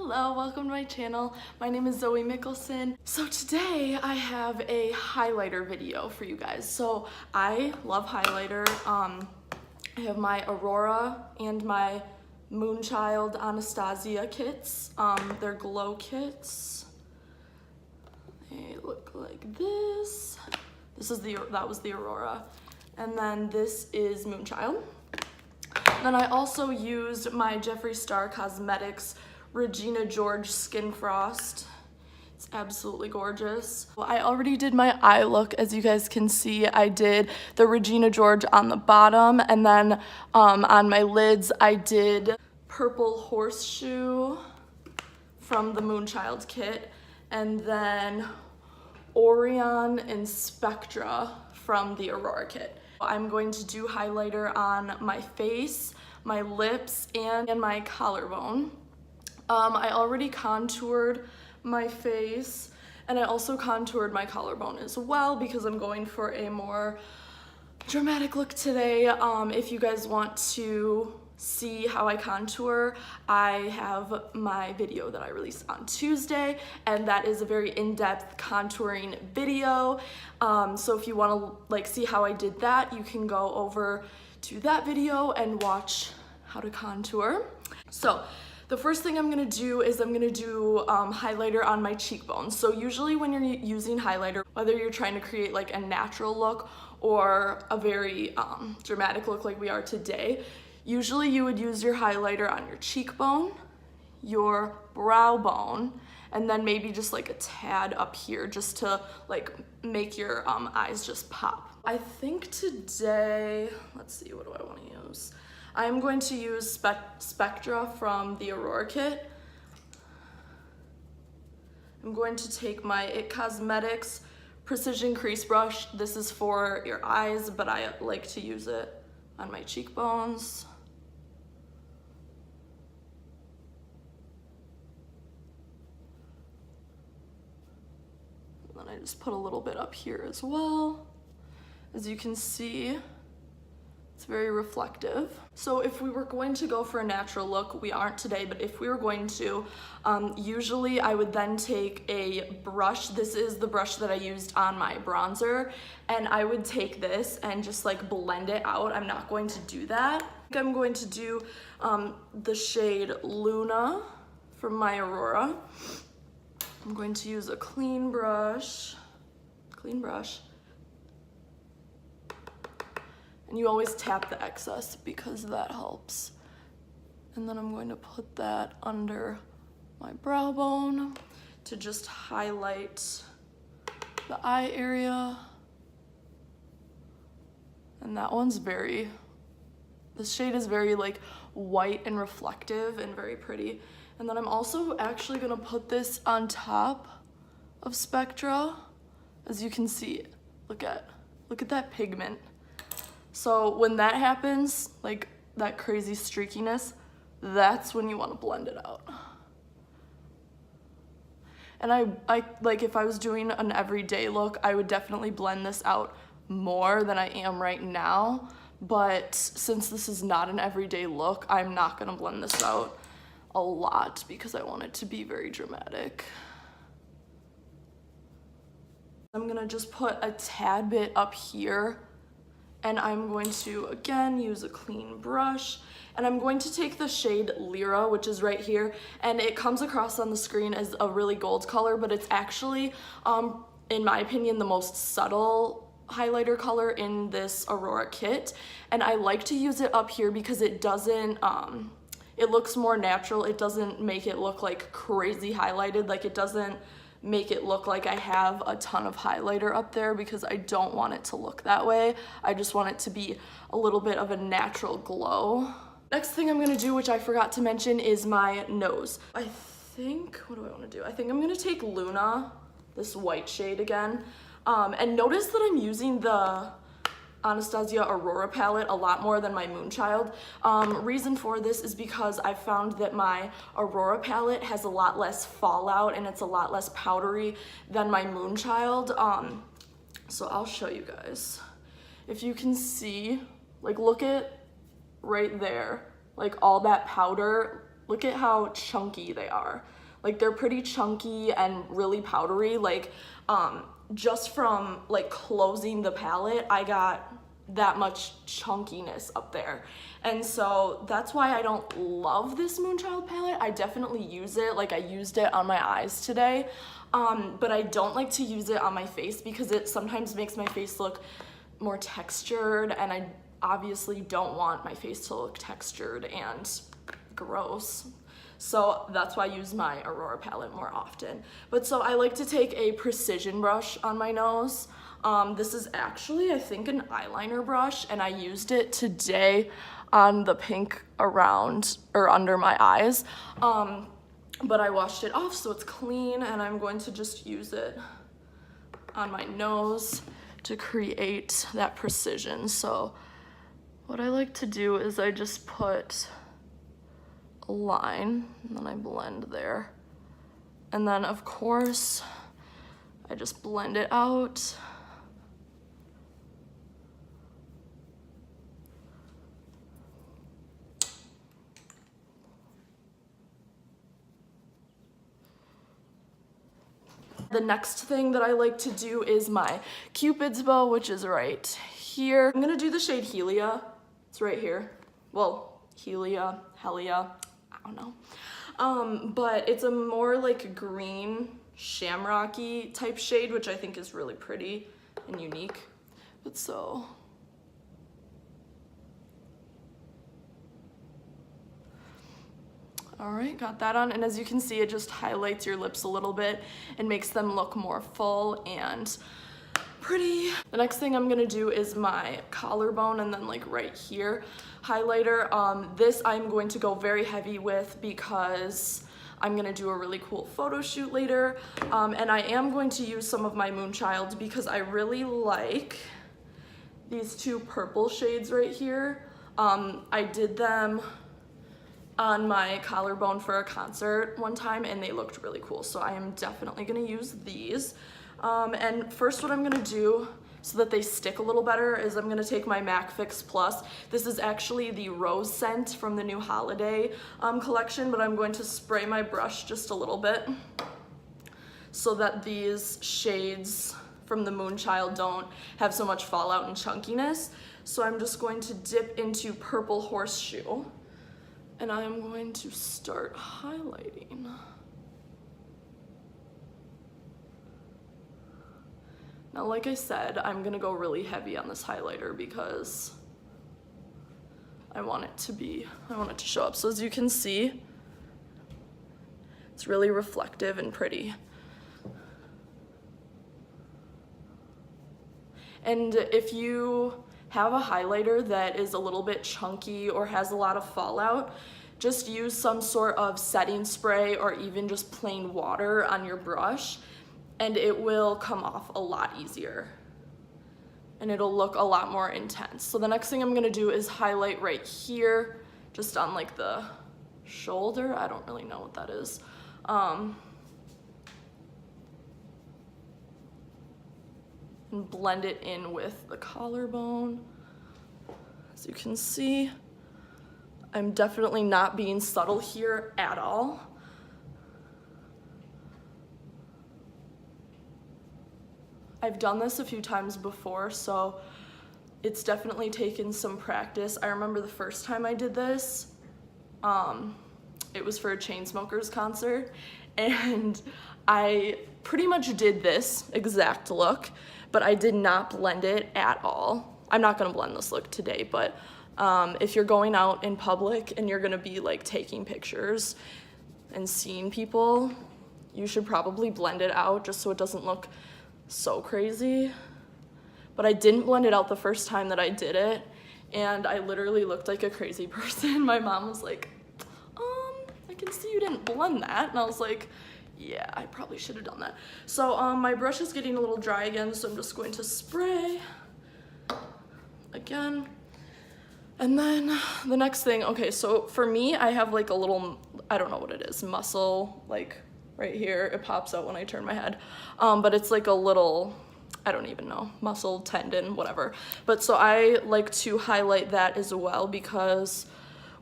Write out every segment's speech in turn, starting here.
Hello, welcome to my channel. My name is Zoe Mickelson. So today I have a highlighter video for you guys. So I love highlighter. I have my Aurora and my Moonchild Anastasia kits. They're glow kits. They look like this. That was the Aurora. And then this is Moonchild. Then I also used my Jeffree Star Cosmetics Regina George Skin Frost. It's absolutely gorgeous. Well, I already did my eye look. As you guys can see, I did the Regina George on the bottom, and then on my lids, I did Purple Horseshoe from the Moonchild kit, and then Orion and Spectra from the Aurora kit. I'm going to do highlighter on my face, my lips, and my collarbone. I already contoured my face, and I also contoured my collarbone as well because I'm going for a more dramatic look today. If you guys want to see how I contour, I have my video that I released on Tuesday, and that is a very in-depth contouring video. So if you want to see how I did that, you can go over to that video and watch how to contour. So the first thing I'm gonna do is I'm gonna do highlighter on my cheekbones. So usually when you're using highlighter, whether you're trying to create like a natural look or a very dramatic look like we are today, usually you would use your highlighter on your cheekbone, your brow bone, and then maybe just like a tad up here just to like make your eyes just pop. I think today, let's see, what do I want to use? I'm going to use Spectra from the Aurora kit. I'm going to take my IT Cosmetics Precision Crease Brush. This is for your eyes, but I like to use it on my cheekbones. And then I just put a little bit up here as well. As you can see, it's very reflective. So if we were going to go for a natural look, we aren't today, but if we were going to, usually I would then take a brush. This is the brush that I used on my bronzer, and I would take this and just like blend it out. I'm not going to do that. I'm going to do the shade Luna from my Aurora. I'm going to use a clean brush. And you always tap the excess because that helps. And then I'm going to put that under my brow bone to just highlight the eye area. And that one's this shade is very like white and reflective and very pretty. And then I'm also actually gonna put this on top of Spectra. As you can see, look at that pigment. So when that happens, like that crazy streakiness, that's when you want to blend it out. And I like, if I was doing an everyday look, I would definitely blend this out more than I am right now. But since this is not an everyday look, I'm not gonna blend this out a lot because I want it to be very dramatic. I'm gonna just put a tad bit up here, and I'm going to, again, use a clean brush, and I'm going to take the shade Lyra, which is right here, and it comes across on the screen as a really gold color, but it's actually, in my opinion, the most subtle highlighter color in this Aurora kit, and I like to use it up here because it doesn't, it looks more natural. It doesn't make it look like crazy highlighted, like it doesn't make it look like I have a ton of highlighter up there because I don't want it to look that way. I just want it to be a little bit of a natural glow. Next thing I'm gonna do, which I forgot to mention, is my nose. What do I wanna do? I think I'm gonna take Luna, this white shade again. And notice that I'm using the Anastasia Aurora palette a lot more than my Moonchild. Reason for this is because I found that my Aurora palette has a lot less fallout and it's a lot less powdery than my Moonchild. So I'll show you guys. If you can see, like look at right there, like all that powder look at how chunky they are. Like they're pretty chunky and really powdery. Like just from like closing the palette, I got that much chunkiness up there. And so that's why I don't love this Moonchild palette. I definitely use it, like I used it on my eyes today, but I don't like to use it on my face because it sometimes makes my face look more textured, and I obviously don't want my face to look textured and gross. So that's why I use my Aurora palette more often. But so I like to take a precision brush on my nose. This is actually, I think, an eyeliner brush, and I used it today on the pink around or under my eyes. But I washed it off so it's clean, and I'm going to just use it on my nose to create that precision. So what I like to do is I just put a line and then I blend there. And then of course, I just blend it out. The next thing that I like to do is my Cupid's bow, which is right here. I'm gonna do the shade Helia. It's right here. Well, Helia, I don't know. But it's a more like green shamrocky type shade, which I think is really pretty and unique. But so, all right, got that on, and as you can see, it just highlights your lips a little bit and makes them look more full and pretty. The next thing I'm gonna do is my collarbone, and then like right here, highlighter. This I'm going to go very heavy with because I'm gonna do a really cool photo shoot later, and I am going to use some of my Moonchild because I really like these two purple shades right here. I did them on my collarbone for a concert one time and they looked really cool, so I am definitely gonna use these. And first what I'm gonna do so that they stick a little better is I'm gonna take my MAC FixPlus. This is actually the rose scent from the new holiday collection, but I'm going to spray my brush just a little bit so that these shades from the Moonchild don't have so much fallout and chunkiness. So I'm just going to dip into Purple Horseshoe, and I am going to start highlighting. Now, like I said, I'm gonna go really heavy on this highlighter because I want it to show up. So as you can see, it's really reflective and pretty. And if you have a highlighter that is a little bit chunky or has a lot of fallout, just use some sort of setting spray or even just plain water on your brush, and it will come off a lot easier and it'll look a lot more intense. So the next thing I'm gonna do is highlight right here, just on like the shoulder. I don't really know what that is. And blend it in with the collarbone. As you can see, I'm definitely not being subtle here at all. I've done this a few times before, so it's definitely taken some practice. I remember the first time I did this, it was for a Chainsmokers concert, and I pretty much did this exact look, but I did not blend it at all. I'm not gonna blend this look today, but if you're going out in public and you're gonna be like taking pictures and seeing people, you should probably blend it out just so it doesn't look so crazy. But I didn't blend it out the first time that I did it, and I literally looked like a crazy person. My mom was like, I can see you didn't blend that. And I was like, yeah, I probably should have done that. So my brush is getting a little dry again, so I'm just going to spray again. And then the next thing, okay, so for me, I have like a little, I don't know what it is, muscle, like right here. It pops out when I turn my head. But it's like a little, I don't even know, muscle, tendon, whatever. But so I like to highlight that as well because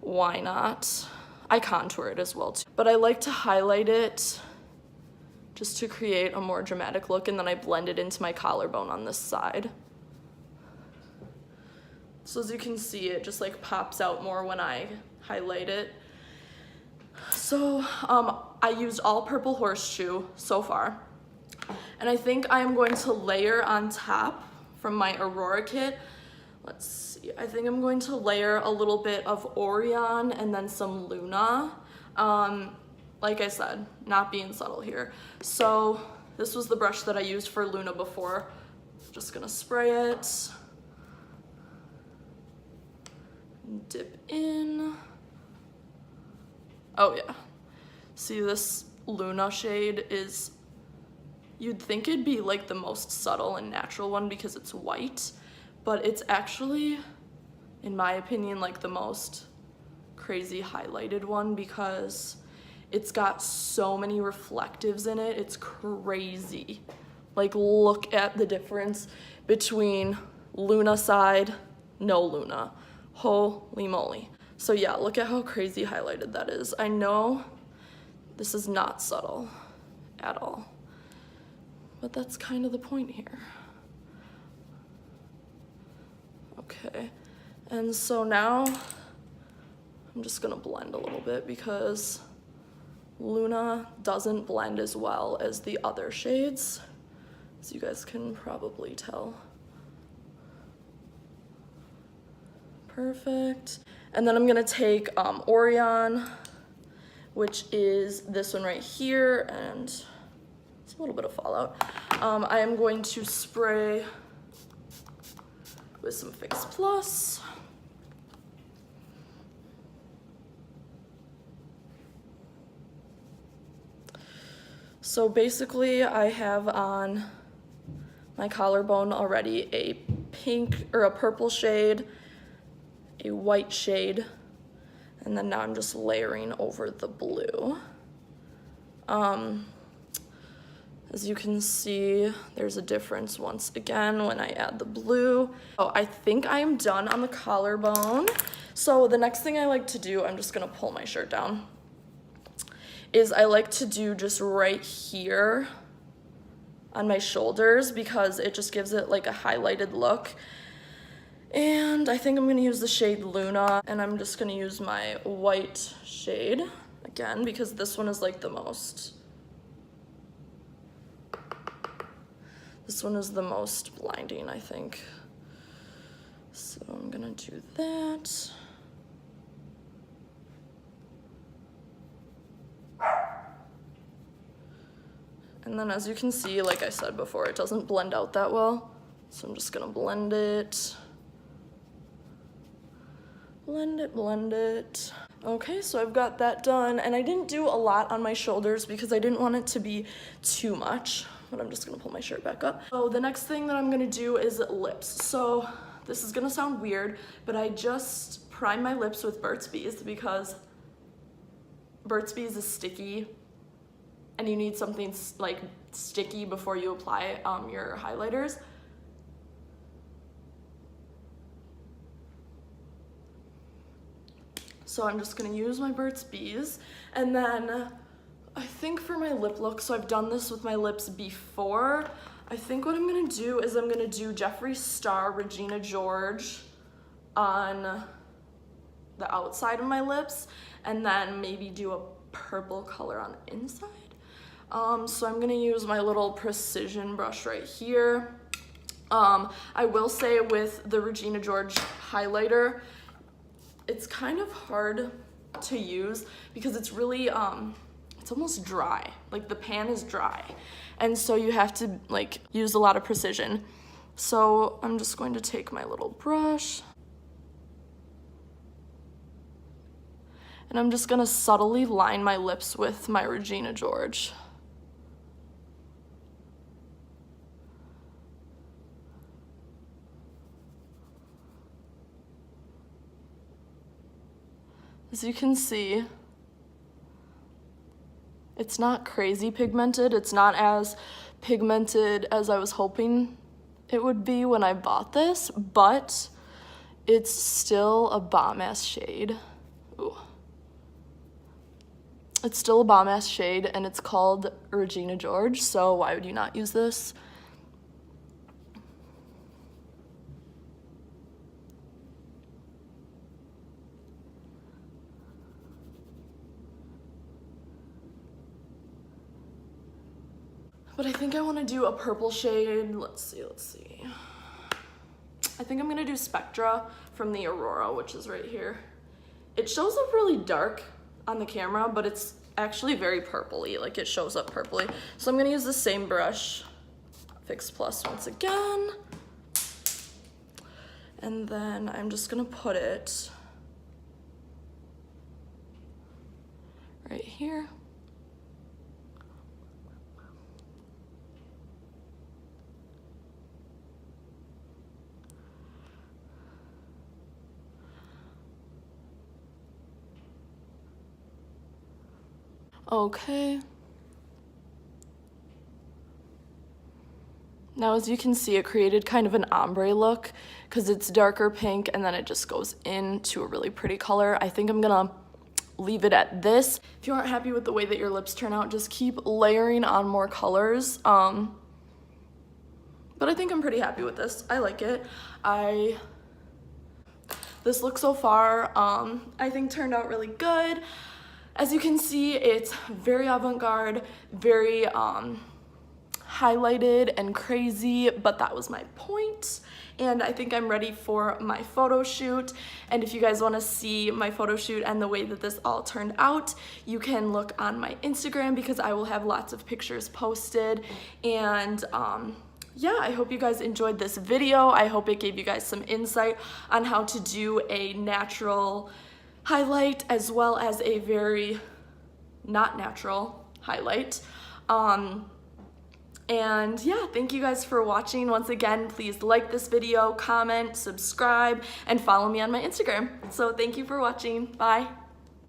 why not? I contour it as well too. But I like to highlight it just to create a more dramatic look, and then I blend it into my collarbone on this side. So as you can see, it just like pops out more when I highlight it. So I used all purple horseshoe so far. And I think I am going to layer on top from my Aurora kit. Let's see, I think I'm going to layer a little bit of Orion and then some Luna. Like I said, not being subtle here. So this was the brush that I used for Luna before. Just gonna spray it. Dip in. Oh yeah. See, this Luna shade is, you'd think it'd be like the most subtle and natural one because it's white, but it's actually, in my opinion, like the most crazy highlighted one because it's got so many reflectives in it. It's crazy. Like, look at the difference between Luna side, no Luna. Holy moly. So yeah, look at how crazy highlighted that is. I know this is not subtle at all, but that's kind of the point here. Okay, and so now I'm just gonna blend a little bit because Luna doesn't blend as well as the other shades, as you guys can probably tell. Perfect. And then I'm gonna take Orion, which is this one right here, and it's a little bit of fallout. I am going to spray with some FixPlus. So basically I have on my collarbone already a pink or a purple shade, a white shade, and then now I'm just layering over the blue. As you can see, there's a difference once again when I add the blue. Oh, I think I am done on the collarbone. So the next thing I like to do, I'm just gonna pull my shirt down, is I like to do just right here on my shoulders because it just gives it like a highlighted look. And I think I'm gonna use the shade Luna, and I'm just gonna use my white shade again because this one is like the most, this one is the most blinding, I think. So I'm gonna do that. And then as you can see, like I said before, it doesn't blend out that well. So I'm just gonna blend it. Blend it, blend it. Okay, so I've got that done, and I didn't do a lot on my shoulders because I didn't want it to be too much, but I'm just gonna pull my shirt back up. So the next thing that I'm gonna do is lips. So this is gonna sound weird, but I just prime my lips with Burt's Bees because Burt's Bees is sticky, and you need something like sticky before you apply your highlighters. So I'm just gonna use my Burt's Bees, and then I think for my lip look, so I've done this with my lips before, I think what I'm gonna do is I'm gonna do Jeffree Star Regina George on the outside of my lips, and then maybe do a purple color on the inside. So I'm gonna use my little precision brush right here. I will say with the Regina George highlighter, it's kind of hard to use because it's really, it's almost dry. Like the pan is dry. And so you have to like use a lot of precision. So I'm just going to take my little brush and I'm just gonna subtly line my lips with my Regina George. As you can see, it's not crazy pigmented. It's not as pigmented as I was hoping it would be when I bought this, but it's still a bomb-ass shade. Ooh. It's still a bomb ass shade and it's called Regina George, so why would you not use this? But I think I want to do a purple shade. Let's see. I think I'm going to do Spectra from the Aurora, which is right here. It shows up really dark on the camera, but it's actually very purpley. Like, it shows up purpley. So I'm going to use the same brush, FixPlus once again. And then I'm just going to put it right here. Okay. Now, as you can see, it created kind of an ombre look because it's darker pink and then it just goes into a really pretty color. I think I'm gonna leave it at this. If you aren't happy with the way that your lips turn out, just keep layering on more colors. But I think I'm pretty happy with this. I like it. This look so far, I think turned out really good. As you can see, it's very avant-garde, very highlighted and crazy, but that was my point. And I think I'm ready for my photo shoot. And if you guys want to see my photo shoot and the way that this all turned out, you can look on my Instagram because I will have lots of pictures posted. And yeah, I hope you guys enjoyed this video. I hope it gave you guys some insight on how to do a natural highlight as well as a very not natural highlight. And yeah, thank you guys for watching. Once again, please like this video, comment, subscribe, and follow me on my Instagram. So thank you for watching. Bye.